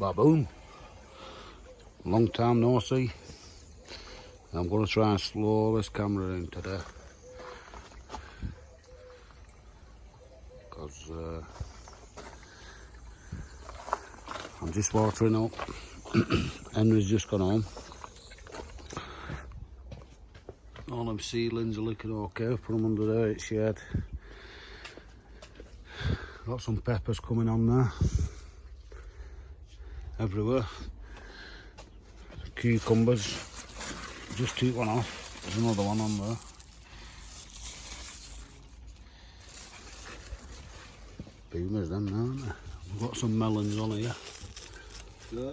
Baboon. Long time no see. I'm going to try and slow this camera in today. Because I'm just watering up. Henry's just gone home. All them seedlings are looking okay. Put them under there, it's shade. Got some peppers coming on there. Everywhere. Cucumbers. Just took one off. There's another one on there. Boomers them now, aren't they? We've got some melons on here. Yeah.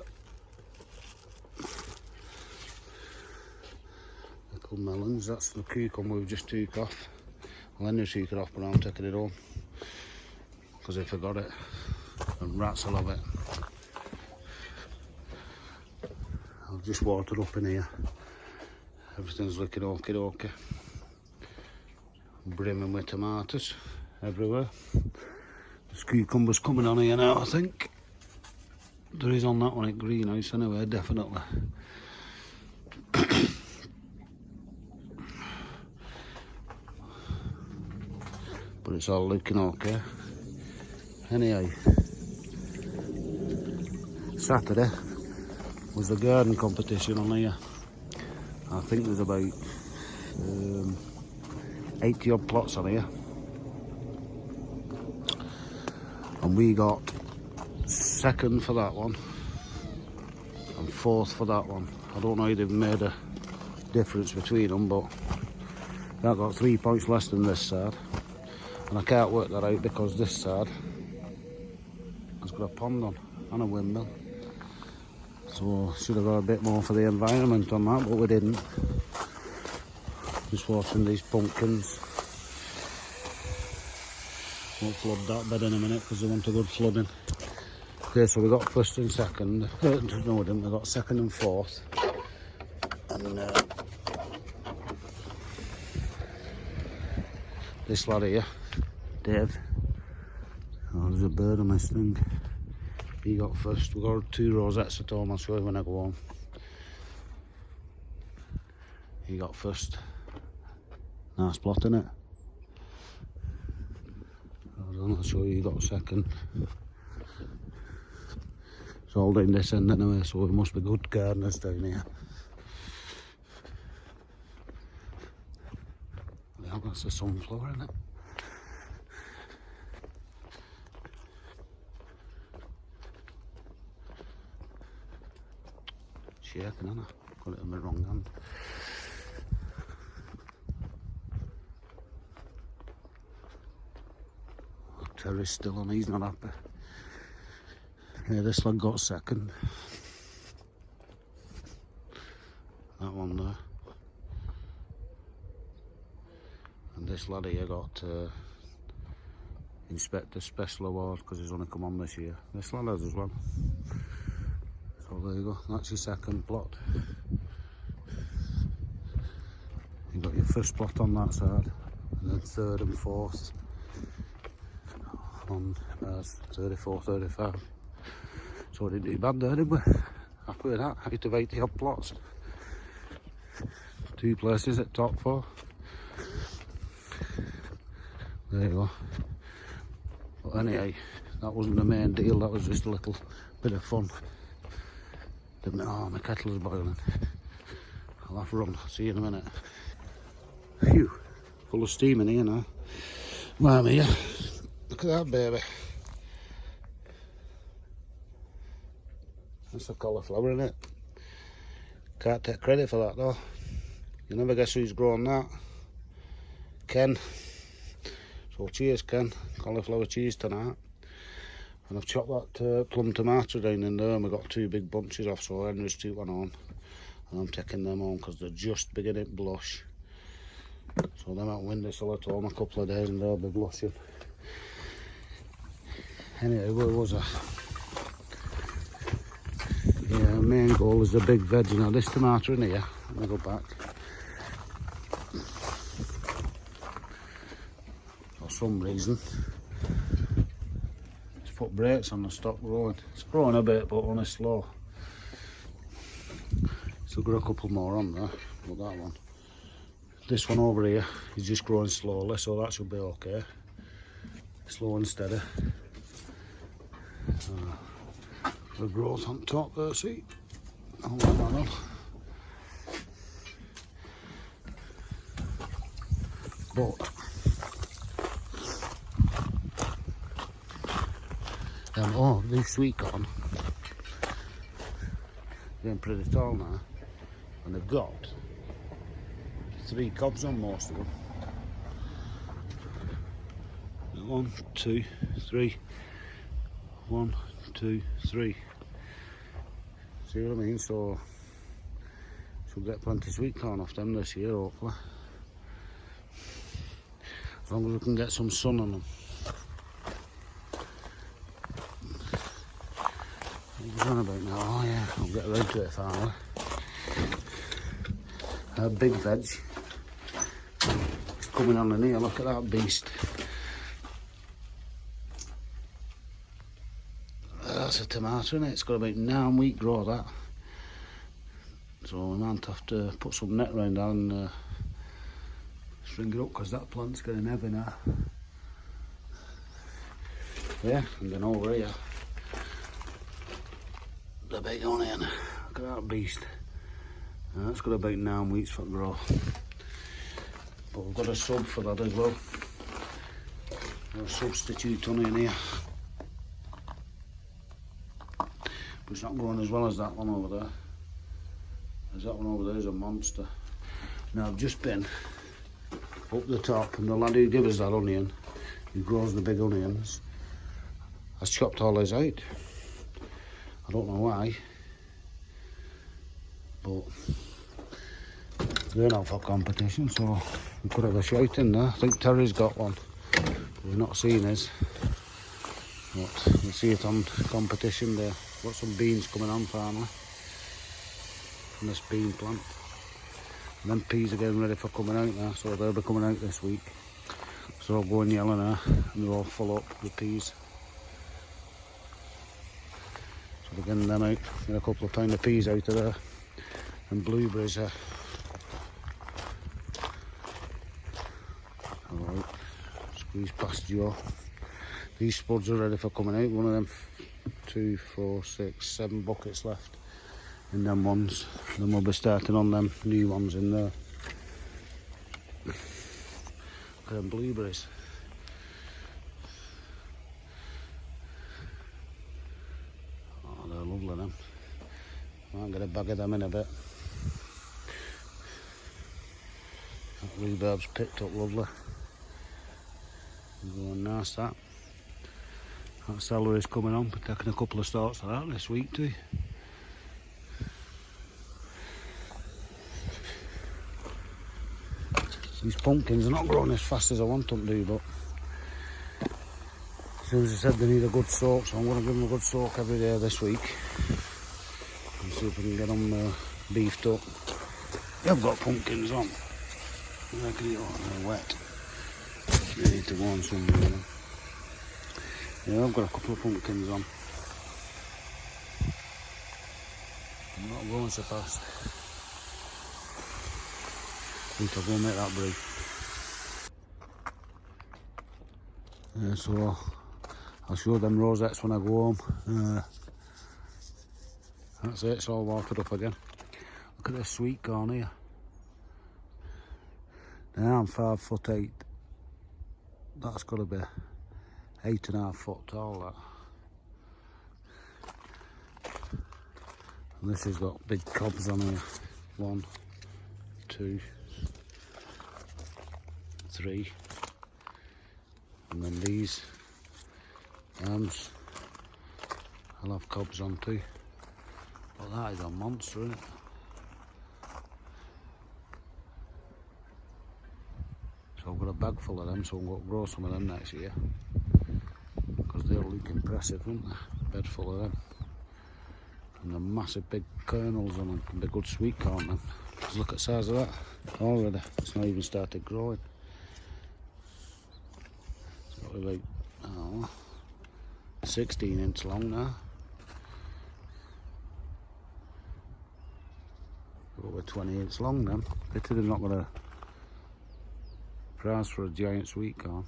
Little melons, that's the cucumber we've just took off. Well, Henry took it off, but I'm taking it home. Because I forgot it. And rats will have it. I'll just water up in here. Everything's looking okay. Brimming with tomatoes everywhere. There's cucumbers coming on here now, I think. There is on that one at greenhouse anyway, definitely. But it's all looking okay. Anyway, Saturday was the garden competition on here. I think there's about 80 odd plots on here. And we got second for that one and fourth for that one. I don't know if they've made a difference between them, but that got 3 points less than this side. And I can't work that out because this side has got a pond on and a windmill. So should have got a bit more for the environment on that, but we didn't. Just watering these pumpkins. Won't flood that bed in a minute because they want a good flooding. Okay, so we got first and second. No, we didn't. We got second and fourth. And this lad here, Dave. Oh, there's a bird on my string. He got first. We got 2 rosettes at home. I'll show you when I go home. He got first. Nice plot, innit? I'll show you. He got second. It's all down this end anyway, so we must be good gardeners down here. Yeah, that's a sunflower, isn't it? Shaking, isn't it? Got it in my wrong hand. Terry's still on, he's not happy. Yeah, this lad got second. That one there. And this lad here got Inspector Special Award because he's only come on this year. This lad has as well. So there you go, that's your second plot. You got your first plot on that side, and then third and fourth on 34, 35. So we didn't do bad there, did we? Happy with that, 8 of 80 odd plots. 2 places at top 4. There you go. But anyway, that wasn't the main deal, that was just a little bit of fun. Oh, my kettle's boiling. I'll have to run. See you in a minute. Phew, full of steam in here now. Well, I'm here. Look at that baby. That's a cauliflower, isn't it? Can't take credit for that though. You never guess who's grown that. Ken. So cheers, Ken. Cauliflower cheese tonight. And I've chopped that plum tomato down in there, and we've got 2 big bunches off, so Henry's took one on. And I'm taking them home because they're just beginning to blush. So they might windowsill at home a couple of days and they'll be blushing. Anyway, where was I? Yeah, main goal is the big veg. Now this tomato in here, let me go back. For some reason, it's put brakes on and stop growing. It's growing a bit, but only slow. Still got a couple more on there, but that one. This one over here is just growing slowly, so that should be okay. Slow and steady. The growth on top there, see? Hold that on. But oh, these sweet corn, they're pretty tall now, and they've got 3 cobs on most of them. 1, 2, 3. 1, 2, 3. See what I mean? So she'll get plenty of sweet corn off them this year, hopefully. As long as we can get some sun on them. What was on about now? Oh yeah, I'll get around to it finally. A big veg. It's coming on in here, look at that beast. That's a tomato, innit? It's got about 9 week grow, that. So we might have to put some net around that and string it up, because that plant's getting heavy now. Yeah, and then over here, the big onion. Look at that beast. That's got about 9 weeks for growth. But we've got a sub for that as well. A substitute onion here. But it's not growing as well as that one over there. As that one over there is a monster. Now I've just been up the top, and the lad who gives us that onion, who grows the big onions, has chopped all his out. I don't know why, but they're not for competition, so we could have a shout in there. I think Terry's got one. We've not seen his, but we'll see it on competition there. Got some beans coming on finally from this bean plant. And then peas are getting ready for coming out now, so they'll be coming out this week. So they're all going yellow now, and they're all full up with peas. So we're getting them out, get a couple of pound of peas out of there, and blueberries are. Alright, squeeze past Joe. These spuds are ready for coming out. One of them, 2, 4, 6, 7 buckets left in them ones. Then we'll be starting on them new ones in there. Look at them blueberries. Oh, they're lovely, them. Might get a bag of them in a bit. That rhubarb's picked up lovely. Going nice, that. That celery's coming on, we're taking a couple of starts of that this week too. These pumpkins are not growing as fast as I want them to, but as soon as I said they need a good soak, so I'm going to give them a good soak every day this week and see if we can get them beefed up. They've got pumpkins on. I can eat them, they're wet. They need to go on somewhere. Yeah, I've got a couple of pumpkins on. I'm not going so fast. I think I'll go and make that brew. Yeah, so I'll show them rosettes when I go home. That's it, it's all watered up again. Look at this sweet corn here. Now I'm 5'8". That's got to be 8.5 foot tall, that. And this has got big cobs on here. 1, 2, 3. And then these arms, I'll have cobs on too. But that is a monster, isn't it? So I've got a bag full of them, so I'm going to grow some of them next year. Because they'll look impressive, won't they? Bed full of them. And the massive big kernels on them, and the good sweet corn then. Just look at the size of that already. It's not even started growing. It's got about, I don't know, 16 inch long now. Over 20 inch long then. Pity they've not got a price for a giant sweet corn.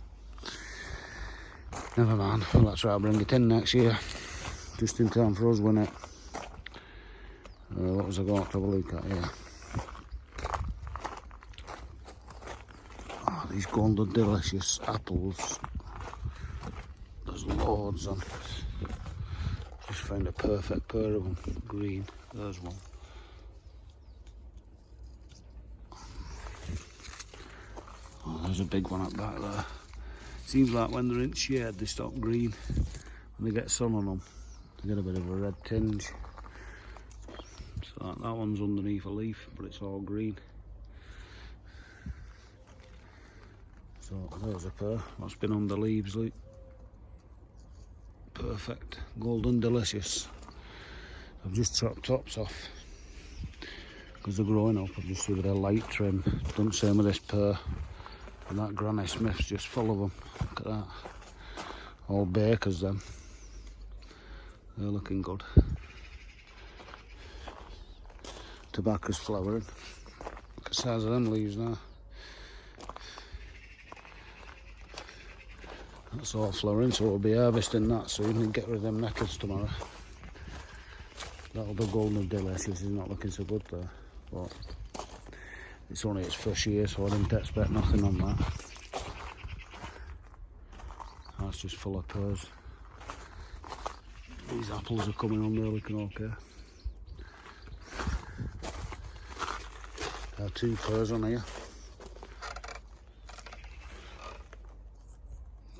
Never mind, well, that's right, I'll bring it in next year. Just in time for us, win it. What was I going to have a look at here? Oh, these golden delicious apples. There's loads on. Just found a perfect pair of them. Green, there's one. Oh, there's a big one up back there. Seems like when they're in shade they stop green. When they get sun on them, they get a bit of a red tinge. So that one's underneath a leaf, but it's all green. So there's a pair. That's been on the leaves, look. Perfect, golden delicious. I've just chopped tops off because they're growing up. I've just given it a light trim. Done the same with this pair. And that Granny Smith's just full of them. Look at that. All bakers then. They're looking good. Tobacco's flowering. Look at the size of them leaves now. That's all flowering, so we'll be harvesting that soon and get rid of them neckers tomorrow. That'll be golden delicious. It's not looking so good there. But it's only its first year, so I didn't expect nothing on that. That's just full of pears. These apples are coming on there looking okay. There are 2 pears on here.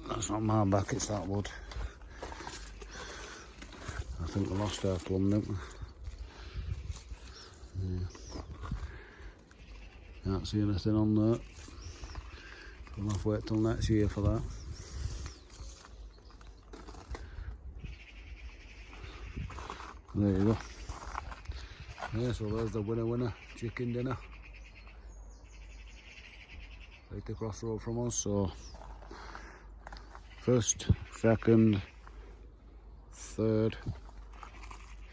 That's not my back, it's that wood. I think we lost our plum, didn't we? Yeah. Can't see anything on there. I'll have to wait till next year for that. There you go. Yeah, so there's the winner chicken dinner. Right across the road from us, so 1st, 2nd, 3rd,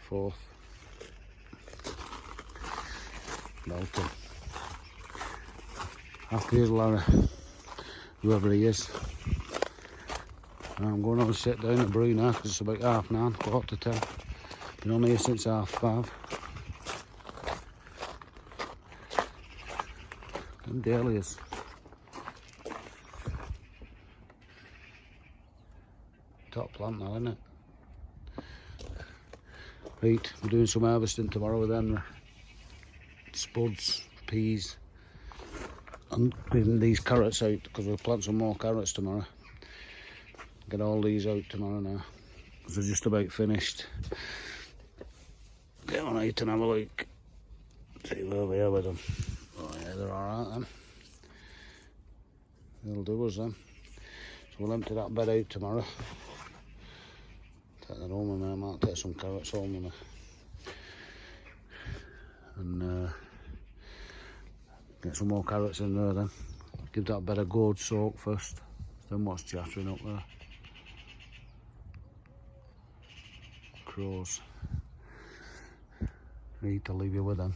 4th. Melting. Happy as Larry, whoever he is. I'm going to sit down at brew now because it's about 9:30, 9:45. Been on here since 5:30. Them dahlias. Top plant now, isn't it? Right, we're doing some harvesting tomorrow with Henry. Spuds, peas, and getting these carrots out because we'll plant some more carrots tomorrow. Get all these out tomorrow now because they're just about finished. Get on out and have a look. See where we are with them. Oh yeah, they're alright then. They'll do us then. So we'll empty that bed out tomorrow. Take that home with me. I might take some carrots home with me. And get some more carrots in there then. Give that bed a good soak first. Then what's chattering up there? Crows. Right, I'll leave you with them.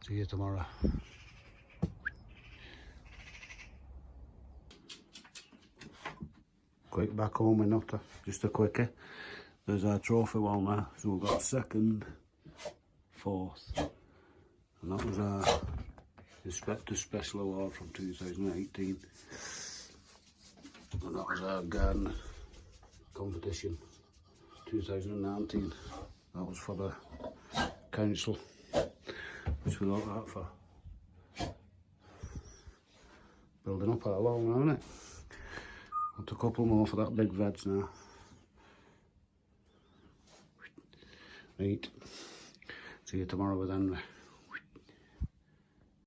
See you tomorrow. Quick back home in Nutter, just a quickie. There's our trophy wall now. So we've got 2nd, 4th. And that was our Inspector Special Award from 2018. And that was our garden competition 2019. That was for the council, which we got that for. Building up that long now, isn't it? Want a couple more for that big veg now. Right. See you tomorrow with Henry.